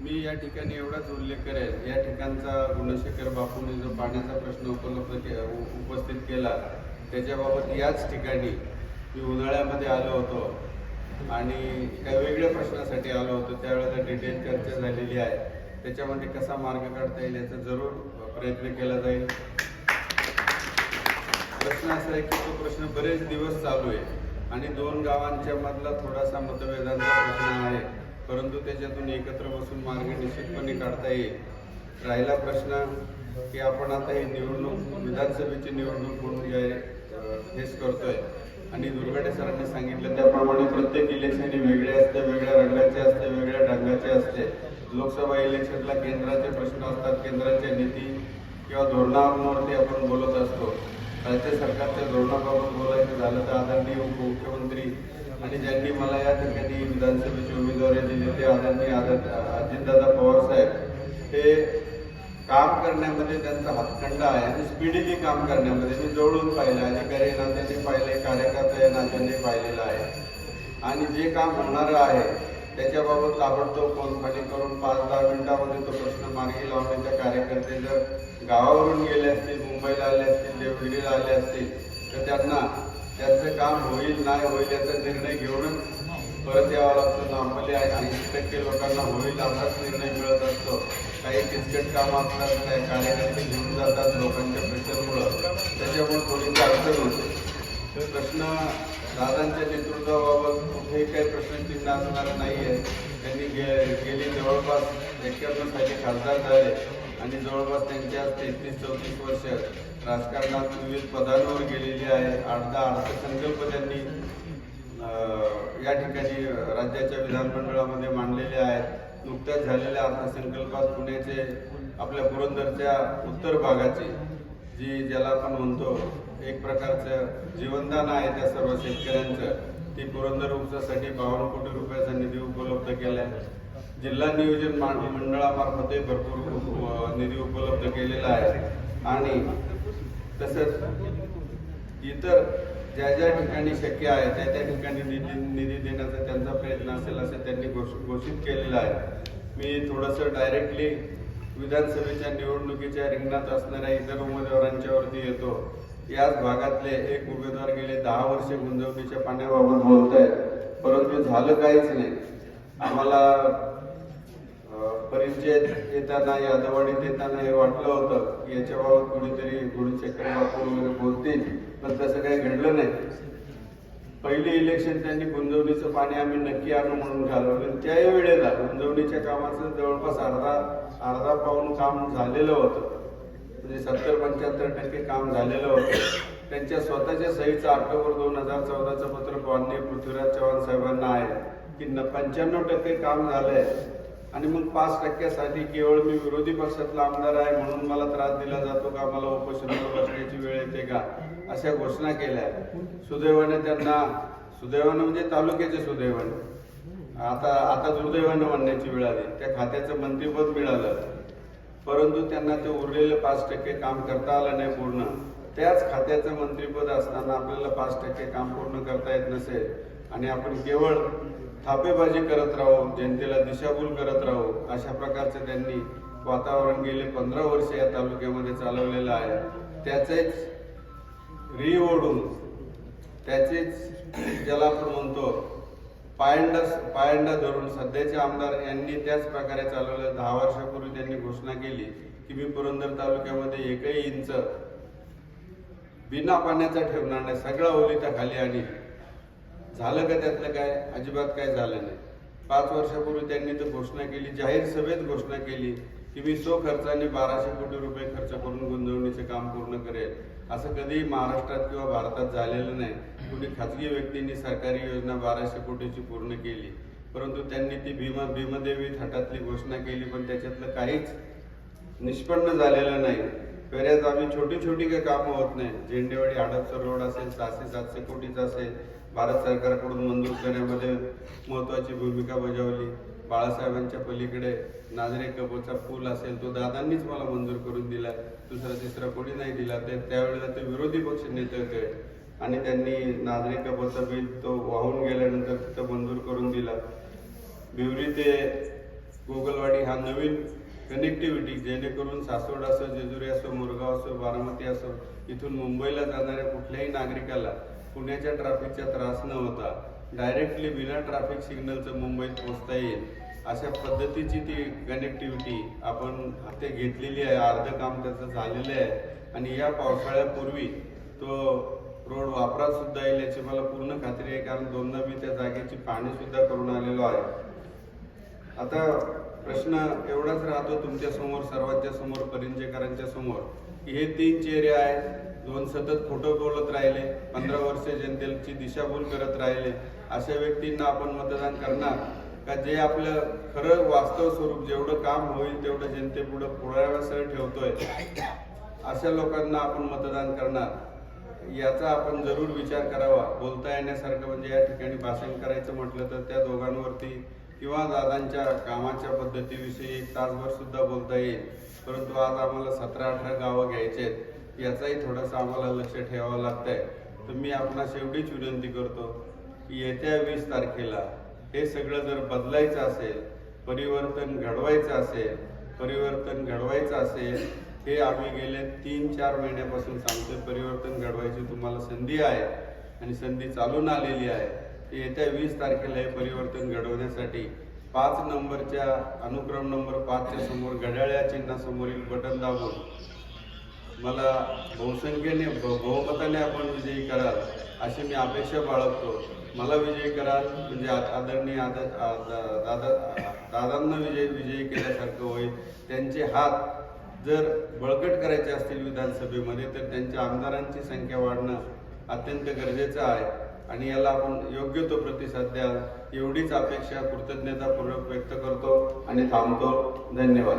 मी या ठिकाणी एवढाच उल्लेख करेल, या ठिकाणचा गुणशेखर बापूंनी जो पाण्याचा प्रश्न उपस्थित केला त्याच्याबाबत याच ठिकाणी मी उन्हाळ्यामध्ये आलो होतो आणि त्या वेगळ्या प्रश्नासाठी आलो होतो. त्यावेळेला डिटेल चर्चा झालेली आहे. त्याच्यामध्ये कसा मार्ग काढता येईल याचा जरूर प्रयत्न केला जाईल. प्रश्न असा आहे की तो प्रश्न बरेच दिवस चालू आहे आणि दोन गावांच्या मधला थोडासा मतभेदांचा प्रश्न आहे, परंतु त्याच्यातून एकत्र बसून मार्ग निश्चितपणे काढता येईल. राहिला प्रश्न की आपण आता ही निवडणूक विधानसभेची निवडणूक म्हणून हेच करतोय आणि दुर्गाडे सरांनी सांगितलं त्याप्रमाणे प्रत्येक इलेक्शन वेगळे असते, वेगळ्या रंगाचे असते, वेगळ्या ढंगाचे असते. लोकसभा इलेक्शनला केंद्राचे प्रश्न असतात, केंद्राच्या नीती किंवा धोरणांवरती आपण बोलत असतो. राज्य सरकारच्या धोरणाबाबत बोलायचं झालं तर आदरणीय उपमुख्यमंत्री आणि ज्यांनी मला या ठिकाणी विधानसभेची उमेदवारी दिली ते आदरणीय अजितदादा पवार साहेब हे काम करण्यामध्ये त्यांचा हातखंडा आहे आणि स्पीडीली काम करण्यामध्ये मी जवळून पाहिलं, अधिकारी नात्याने पाहिले, कार्यकर्ता नात्याने पाहिलेलं आहे. आणि जे काम होणारं आहे त्याच्याबाबत ताबडतोब फोनफाणी करून 5-10 मिनिटांमध्ये तो प्रश्न मार्गी लावण्याच्या कार्यकर्ते जर गावावरून गेले असतील, मुंबईला आले असतील, देवगिरीला आले असतील तर त्यांना त्यांचं काम होईल नाही होईल याचा निर्णय घेऊनच परत यावं लागतं. नॉर्मली 80% लोकांना होईल असाच निर्णय मिळत असतो. काही किचकट कामं असतात, काही कार्यकर्ते घेऊन जातात लोकांच्या प्रेशरमुळं, त्याच्यामुळे थोडीशी अडचण होते. प्रश्न दादांच्या नेतृत्वाबाबत कुठेही काही प्रश्नचिन्ह असणार नाही आहे. त्यांनी गेली जवळपास 91 साली खासदार झाले आणि जवळपास त्यांच्या 33-34 वर्ष राजकारणात विविध पदांवर गेलेली आहे. 8-10 अर्थसंकल्प त्यांनी या ठिकाणी राज्याच्या विधानमंडळामध्ये मांडलेले आहेत. नुकत्याच झालेल्या अर्थसंकल्पात पुण्याचे आपल्या पुरंदरच्या उत्तर भागाची ज्याला आपण म्हणतो एक प्रकारचं जीवनदान आहे त्या सर्व शेतकऱ्यांचं, ती पुरंदर उपसासाठी 52 कोटी रुपयाचा निधी उपलब्ध केला आहे. जिल्हा नियोजन मंडळामार्फतही भरपूर निधी उपलब्ध केलेला आहे आणि तसंच इतर ज्या ठिकाणी शक्य आहे त्या ठिकाणी निधी देण्याचा त्यांचा प्रयत्न असेल असं त्यांनी घोषित केलेलं आहे. मी थोडंसं डायरेक्टली विधानसभेच्या निवडणुकीच्या रिंगणात असणाऱ्या इतर उमेदवारांच्यावरती येतो. याच भागातले एक उमेदवार गेले 10 वर्षे गुंजवणीच्या पाण्याबाबत बोलत आहेत, परंतु झालं काहीच नाही. आम्हाला परिचय येताना यादववाडीत येताना हे वाटलं होतं की याच्याबाबत कुणीतरी गुणशेखर बापू वगैरे बोलतील, पण तसं काही घडलं नाही. पहिली इलेक्शन त्यांनी गुंजवणीचं पाणी आम्ही नक्की आणू म्हणून घालवलं. त्याही वेळेला गुंजवणीच्या कामाचं जवळपास अर्धा पाऊण काम झालेलं होतं, म्हणजे 70-75% काम झालेलं होतं. त्यांच्या स्वतःच्या सहीचं ऑक्टोबर 2014चं पत्र माननीय पृथ्वीराज चव्हाण साहेबांना आहे की 95% काम झालंय आणि मग 5% केवळ मी विरोधी पक्षातला आमदार आहे म्हणून मला त्रास दिला जातो का, मला उपोषणावर बसण्याची वेळ येते का, अशा घोषणा केल्या. सुदैवाने म्हणजे तालुक्याचे सुदैवाने, आता दुर्दैवाने म्हणण्याची वेळ आली. त्या खात्याचं मंत्रीपद मिळालं, परंतु त्यांना ते उरलेलं 5% काम करता आलं नाही पूर्ण. त्याच खात्याचं मंत्रीपद असताना आपल्याला 5% काम पूर्ण करता येत नसेल आणि आपण केवळ थापेबाजी करत राहू, जनतेला दिशाभूल करत राहू, अशा प्रकारचं त्यांनी वातावरण गेले 15 वर्ष या तालुक्यामध्ये चालवलेलं आहे. त्याचेच ओढून त्याचेच ज्याला आपण म्हणतो पायंडा धरून सध्याचे आमदार यांनी त्याच प्रकारे चालवलं. 10 वर्षापूर्वी त्यांनी घोषणा केली की मी पुरंदर तालुक्यामध्ये एकही इंच बिना पाण्याचा ठेवणार नाही, सगळा ओलिता खाली आणि झालं का त्यातलं काय? अजिबात काय झालं नाही. 5 वर्षापूर्वी त्यांनी तर घोषणा केली, जाहीर सभेत घोषणा केली की मी खर्चाने 1200 कोटी रुपये खर्च करून गुंतवणुकीचे काम पूर्ण करेल. असं कधी महाराष्ट्रात किंवा भारतात झालेलं नाही. कुणी खाजगी व्यक्तींनी सरकारी योजना 1200 कोटीची पूर्ण केली, परंतु त्यांनी ती भीमदेवी थाटातली घोषणा केली, पण त्याच्यातलं काहीच निष्पन्न झालेलं नाही. बऱ्याच आम्ही छोटी काही कामं होत नाही. झेंडेवाडी हडपसर रोड असेल 600-700 कोटीचा असेल, भारत सरकारकडून मंजूर करण्यामध्ये महत्त्वाची भूमिका बजावली. बाळासाहेबांच्या पलीकडे नाझरे कपूरचा पूल असेल तो दादांनीच मला मंजूर करून दिला, तिसरा कोणी नाही दिला. त्यावेळेला ते विरोधी पक्ष नेते होते आणि त्यांनी नाझरे कपूरचा बिल तो वाहून गेल्यानंतर तिथं मंजूर करून दिला. भिवरी ते गोगलवाडी हा नवीन कनेक्टिव्हिटी, जेणेकरून सासवड असो, जेजुरी असो, मुरगाव असो, बारामती असो, इथून मुंबईला जाणाऱ्या कुठल्याही नागरिकाला पुण्याच्या ट्रॅफिकचा त्रास न होता डायरेक्टली बिना ट्रॅफिक सिग्नलचं मुंबईत पोहोचता येईल, अशा पद्धतीची ती कनेक्टिव्हिटी आपण ते घेतलेली आहे. अर्ध काम त्याचं झालेलं आहे आणि या पावसाळ्यापूर्वी तो रोड वापरात सुद्धा येईल याची मला पूर्ण खात्री आहे, कारण दोनदा मी त्या जागेची पाहणी सुद्धा करून आलेलो आहे. आता प्रश्न एवढाच राहतो तुमच्या समोर, सर्वांच्या समोर, परिंजेकरांच्या समोर, की हे 3 चेहरे आहेत, 2 सतत खोटं बोलत राहिले, 15 वर्ष जनतेची दिशाभूल करत राहिले, अशा व्यक्तींना आपण मतदान करणार का? जे आपलं खरं वास्तव स्वरूप, जेवढं काम होईल तेवढं जनतेपुढं पुराव्यासह ठेवतोय, अशा लोकांना आपण मतदान करणार? याचा आपण जरूर विचार करावा. बोलता येण्यासारखं म्हणजे या ठिकाणी भाषण करायचं म्हटलं तर त्या दोघांवरती किंवा दादांच्या कामाच्या पद्धतीविषयी 1 तासभर सुद्धा बोलता येईल, परंतु आज आम्हाला 17-18 गावं घ्यायचे आहेत, याचाही थोडंसं आम्हाला लक्ष ठेवावं लागतंय. तर मी आपणास एवढीच विनंती करतो की येत्या 20 तारखेला हे सगळं जर बदलायचं असेल, परिवर्तन घडवायचं असेल, हे आम्ही गेले 3-4 महिन्यापासून सांगतोय, परिवर्तन घडवायची तुम्हाला संधी आहे आणि संधी चालून आलेली आहे. येत्या 20 तारखेला हे परिवर्तन घडवण्यासाठी 5 नंबरच्या अनुक्रम नंबर 5च्या समोर घड्याळ्या चिन्हासमोरील बटन दाबून मला बहुमताने आपण विजयी कराल अशी मी अपेक्षा बाळगतो. मला विजयी कराल म्हणजे आदरणीय दादांना विजयी केल्यासारखं होईल. त्यांचे हात जर बळकट करायचे असतील विधानसभेमध्ये तर त्यांच्या आमदारांची संख्या वाढणं अत्यंत गरजेचं आहे आणि याला आपण योग्य तो प्रतिसाद द्याल एवढीच अपेक्षा कृतज्ञतापूर्वक व्यक्त करतो आणि थांबतो. धन्यवाद.